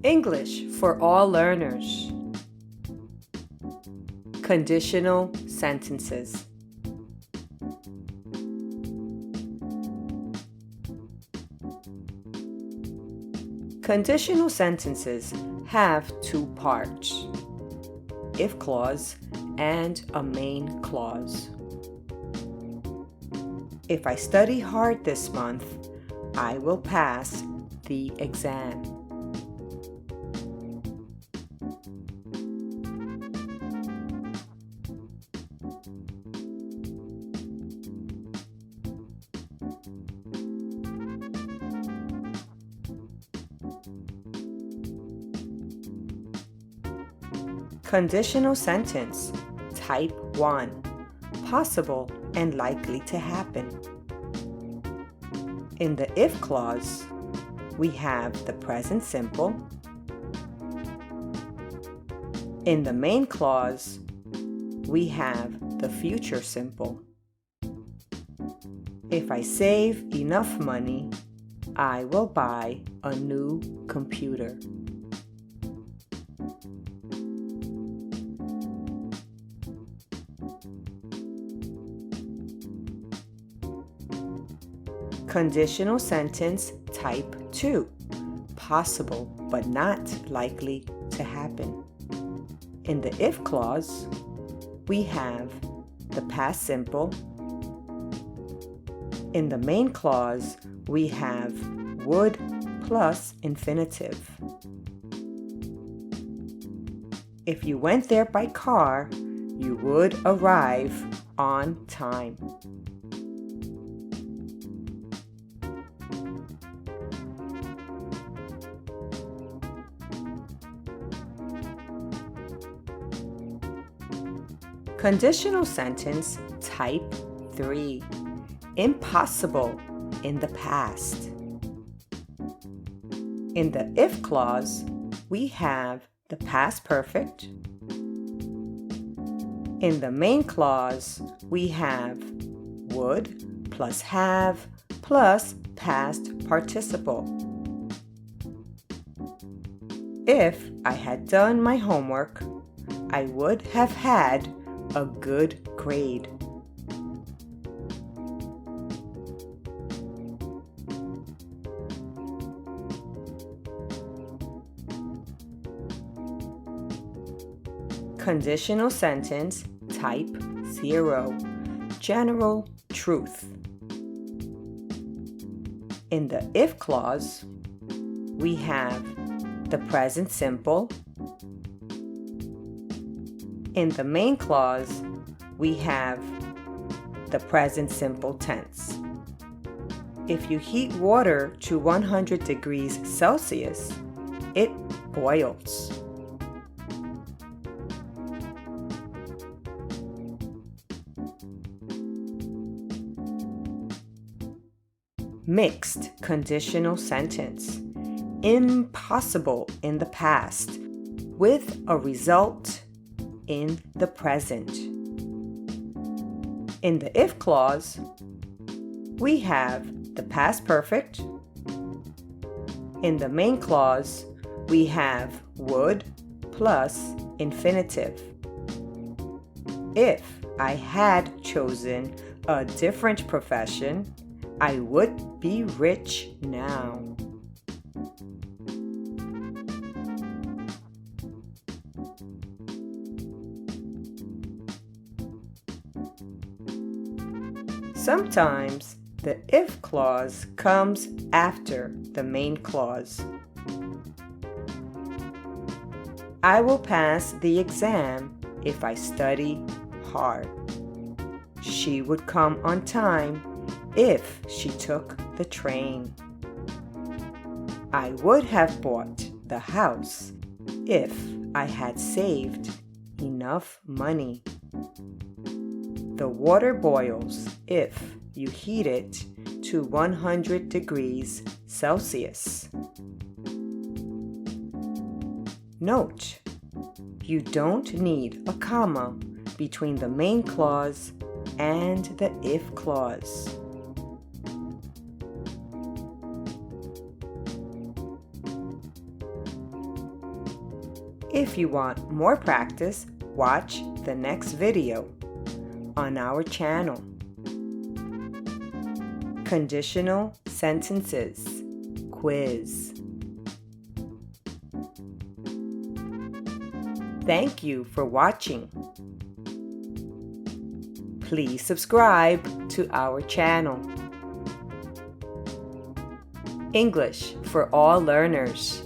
English for all learners. Conditional sentences. Conditional sentences have two parts: if clause and a main clause. If I study hard this month, I will pass the exam. Conditional sentence, type 1, possible and likely to happen. In the if clause, we have the present simple. In the main clause, we have the future simple. If I save enough money, I will buy a new computer. Conditional sentence type 2, possible but not likely to happen. In the if clause, we have the past simple. In the main clause, we have would plus infinitive. If you went there by car, you would arrive on time. Conditional sentence type 3, impossible in the past. In the if clause, we have the past perfect. In the main clause, we have would plus have plus past participle. If I had done my homework, I would have had a good grade. Conditional sentence type 0, general truth. In the if clause, we have the present simple. In the main clause, we have the present simple tense. If you heat water to 100 degrees Celsius, it boils. Mixed conditional sentence, impossible in the past, with a result in the present. In the if clause, we have the past perfect. In the main clause, we have would plus infinitive. If I had chosen a different profession, I would be rich now. Sometimes the if clause comes after the main clause. I will pass the exam if I study hard. She would come on time if she took the train. I would have bought the house if I had saved enough money. The water boils if you heat it to 100 degrees Celsius. Note, you don't need a comma between the main clause and the if clause. If you want more practice, watch the next video on our channel. Conditional Sentences Quiz. Thank you for watching. Please subscribe to our channel. English for all learners.